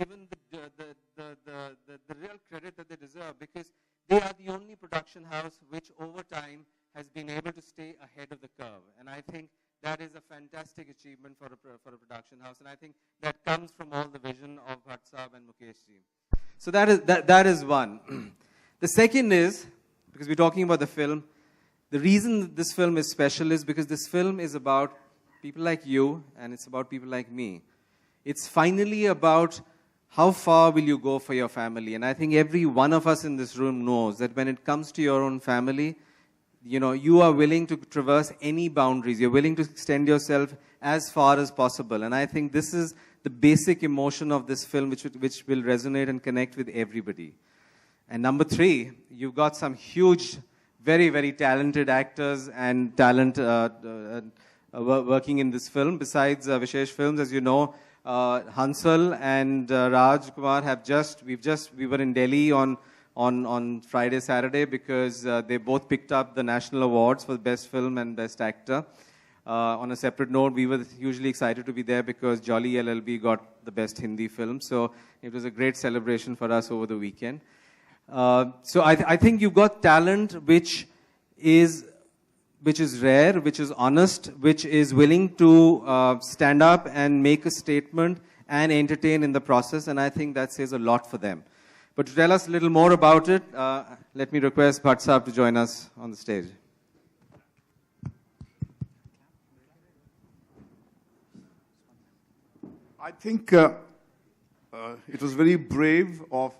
given the real credit that they deserve, because they are the only production house which over time has been able to stay ahead of the curve. And I think that is a fantastic achievement for a production house. And I think that comes from all the vision of Bhatt Saab and Mukesh ji. So that is one. The second is, because we're talking about the film, the reason this film is special is because this film is about people like you, and it's about people like me. It's finally about how far will you go for your family. And I think every one of us in this room knows that when it comes to your own family, you know, you are willing to traverse any boundaries. You're willing to extend yourself as far as possible. And I think this is the basic emotion of this film, which will resonate and connect with everybody. And number three, you've got some huge, very, very talented actors and talent working in this film. Besides Vishesh Films, as you know, Hansal and Rajkumar we were in Delhi on Friday, Saturday, because they both picked up the national awards for Best Film and Best Actor. On a separate note, we were hugely excited to be there because Jolly LLB got the Best Hindi Film. So it was a great celebration for us over the weekend. So I think you've got talent which is rare, which is honest, which is willing to stand up and make a statement and entertain in the process. And I think that says a lot for them. But to tell us a little more about it, let me request Bhatt Saab to join us on the stage. I think it was very brave of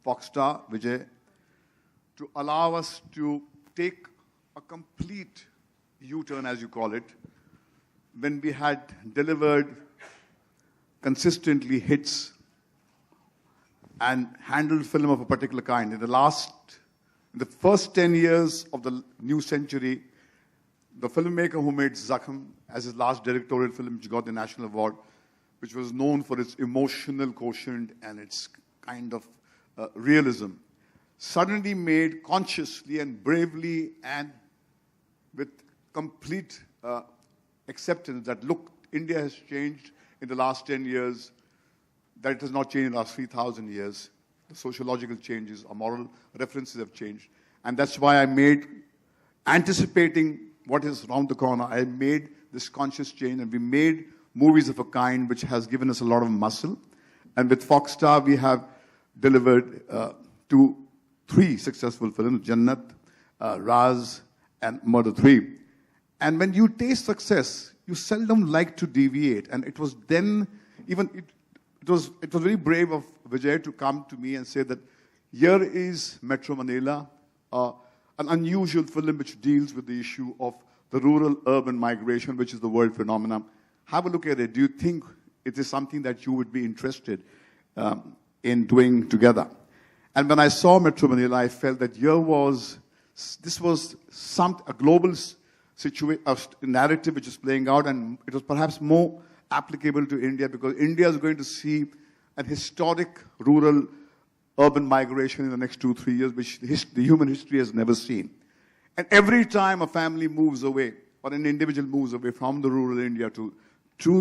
Foxstar, Vijay, to allow us to take a complete U-turn, as you call it, when we had delivered consistently hits and handled film of a particular kind. In the first 10 years of the new century, the filmmaker who made Zakham as his last directorial film, which got the National Award, which was known for its emotional quotient and its kind of realism, suddenly made consciously and bravely and with complete acceptance that, look, India has changed in the last 10 years, that it has not changed in the last 3,000 years. The sociological changes, our moral references have changed. And that's why I made, anticipating what is around the corner, I made this conscious change, and we made movies of a kind which has given us a lot of muscle. And with Foxstar, we have delivered three successful films, Jannat, Raz, and Murder 3. And when you taste success, you seldom like to deviate. And it was then, it was very brave of Vijay to come to me and say that here is Metro Manila, an unusual film which deals with the issue of the rural-urban migration, which is the world phenomenon. Have a look at it. Do you think it is something that you would be interested in doing together? And when I saw Metro Manila, I felt that this was a global narrative which is playing out, and it was perhaps more applicable to India because India is going to see an historic rural-urban migration in the next 2-3 years, which the human history has never seen. And every time a family moves away, or an individual moves away from the rural India to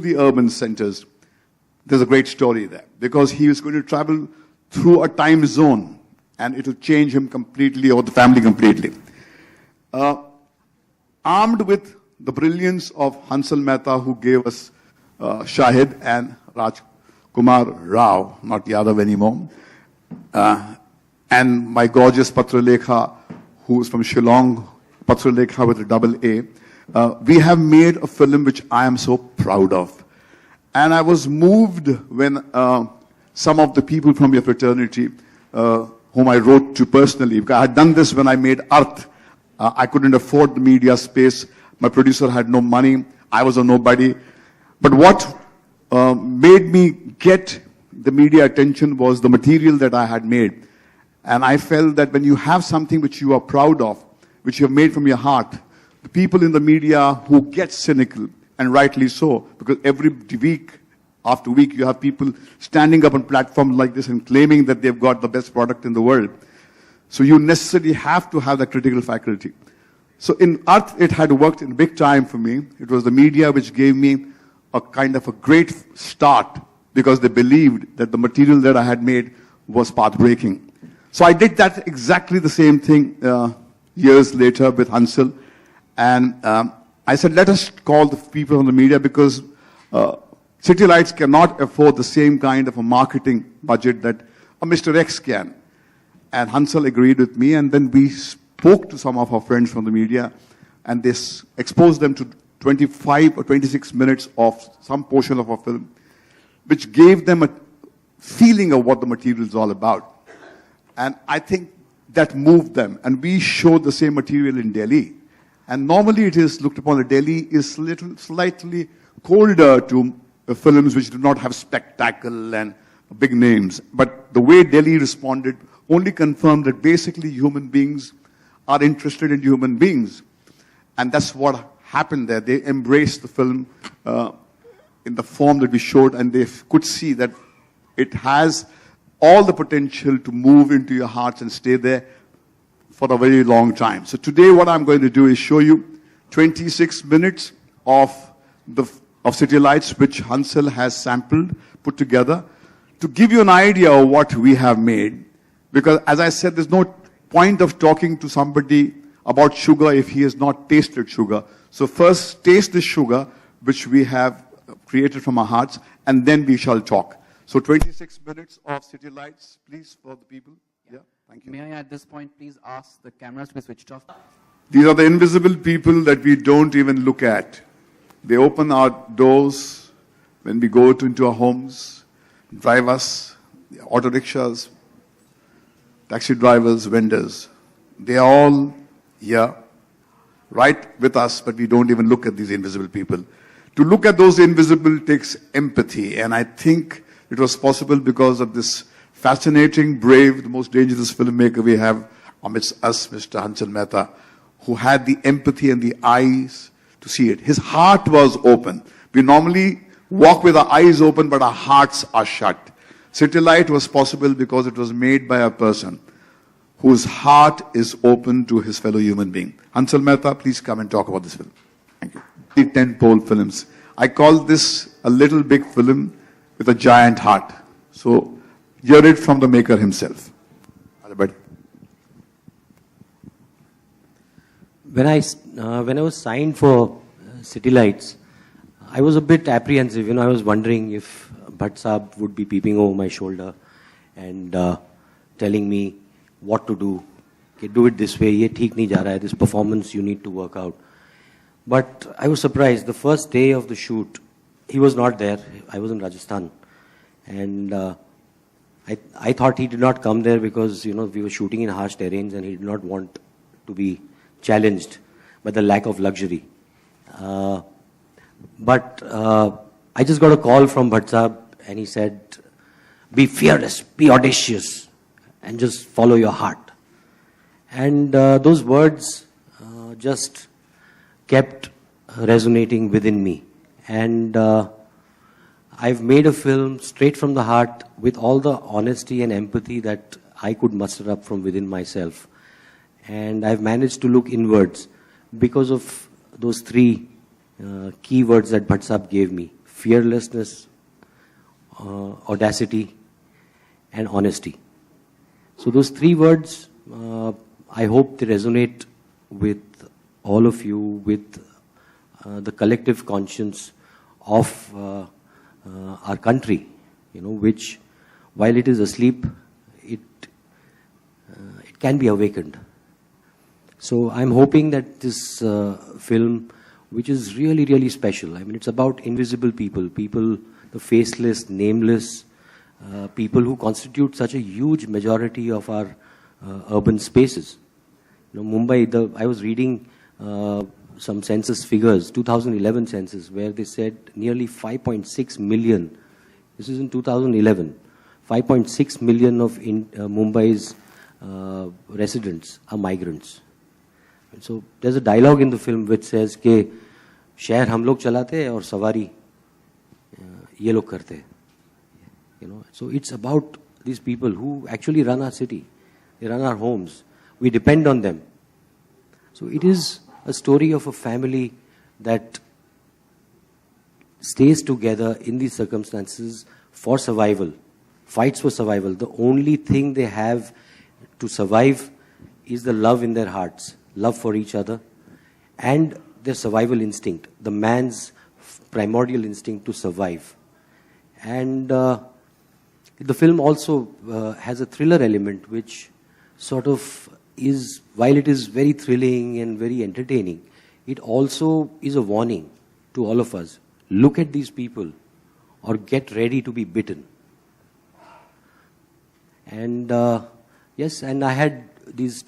the urban centers, there's a great story there. Because he is going to travel through a time zone, and it will change him completely, or the family completely. Armed with the brilliance of Hansal Mehta, who gave us Shahid, and Rajkumar Rao, not Yadav anymore, and my gorgeous Patralekha, who is from Shillong, Patralekha with a double A, we have made a film which I am so proud of. And I was moved when some of the people from your fraternity, whom I wrote to personally, because I had done this when I made Arth. I couldn't afford the media space. My producer had no money. I was a nobody. But what made me get the media attention was the material that I had made. And I felt that when you have something which you are proud of, which you have made from your heart, the people in the media who get cynical, and rightly so, because every week after week you have people standing up on platforms like this and claiming that they've got the best product in the world. So you necessarily have to have that critical faculty. So in Earth, it had worked in big time for me. It was the media which gave me a kind of a great start because they believed that the material that I had made was path-breaking. So I did that exactly the same thing years later with Hansal. And I said, let us call the people from the media, because Citylights cannot afford the same kind of a marketing budget that a Mr. X can. And Hansal agreed with me, and then we spoke to some of our friends from the media, and they exposed them to 25 or 26 minutes of some portion of our film, which gave them a feeling of what the material is all about. And I think that moved them. And we showed the same material in Delhi. And normally it is looked upon that Delhi is slightly colder to films which do not have spectacle and big names. But the way Delhi responded only confirmed that basically human beings are interested in human beings. And that's what happened there. They embraced the film in the form that we showed, and they could see that it has all the potential to move into your hearts and stay there for a very long time. So today what I'm going to do is show you 26 minutes of Citylights, which Hansal has sampled, put together, to give you an idea of what we have made. Because as I said, there's no point of talking to somebody about sugar if he has not tasted sugar. So first taste the sugar, which we have created from our hearts, and then we shall talk. So 26 minutes of Citylights, please, for the people. Yeah, thank you. May I at this point please ask the cameras to be switched off? These are the invisible people that we don't even look at. They open our doors when we go into our homes, drive us, auto rickshaws, taxi drivers, vendors. They are all here, right with us, but we don't even look at these invisible people. To look at those invisible takes empathy, and I think it was possible because of this fascinating, brave, the most dangerous filmmaker we have amidst us, Mr. Hansal Mehta, who had the empathy and the eyes to see it. His heart was open. We normally walk with our eyes open, but our hearts are shut. Citylight was possible because it was made by a person whose heart is open to his fellow human being. Hansal Mehta, please come and talk about this film. Thank you. The 10-pole films. I call this a little big film with a giant heart. So, hear it from the maker himself. When I was signed for Citylights, I was a bit apprehensive. I was wondering if Bhatt Saab would be peeping over my shoulder and telling me what to do. Okay, do it this way. Ye theek nahi ja raha hai. This performance you need to work out. But I was surprised. The first day of the shoot, he was not there. I was in Rajasthan. And I thought he did not come there because, we were shooting in harsh terrains and he did not want to be challenged by the lack of luxury. But I just got a call from Bhatt Saab and he said, be fearless, be audacious, and just follow your heart. And those words just kept resonating within me. And I've made a film straight from the heart with all the honesty and empathy that I could muster up from within myself. And I've managed to look inwards because of those three key words that Bhatt Saab gave me: fearlessness, audacity, and honesty. So those three words, I hope they resonate with all of you, with the collective conscience of our country, which, while it is asleep, it can be awakened. So I'm hoping that this film, which is really, really special, it's about invisible people, the faceless, nameless, people who constitute such a huge majority of our urban spaces. Mumbai, I was reading some census figures, 2011 census, where they said nearly 5.6 million, this is in 2011, 5.6 million of Mumbai's residents are migrants. And so there's a dialogue in the film which says कि शहर हम लोग चलाते हैं और सवारी ये लोग करते हैं. So it's about these people who actually run our city. They run our homes. We depend on them. So it is a story of a family that stays together in these circumstances for survival, fights for survival. The only thing they have to survive is the love in their hearts, love for each other, and their survival instinct, the man's primordial instinct to survive. And the film also has a thriller element, which sort of is, while it is very thrilling and very entertaining, it also is a warning to all of us. Look at these people, or get ready to be bitten. And yes, and I had these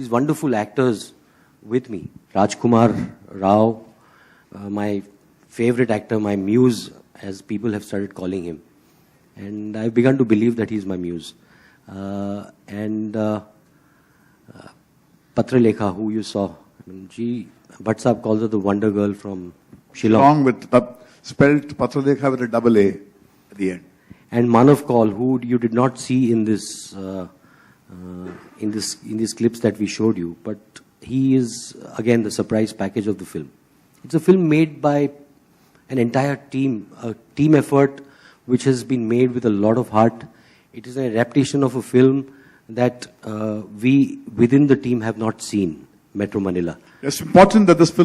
wonderful actors with me. Rajkumar Rao, my favorite actor, my muse, as people have started calling him. And I've begun to believe that he's my muse. And Patralekha, who you saw, Bhatt Sahab calls her the Wonder Girl from Shillong. Along with, spelled Patralekha with a double A at the end. And Manav Kaul, who you did not see in this, in these clips that we showed you, but he is again the surprise package of the film. It's a film made by an entire team, a team effort which has been made with a lot of heart. It is an adaptation of a film that we within the team have not seen, Metro Manila. It's important that this film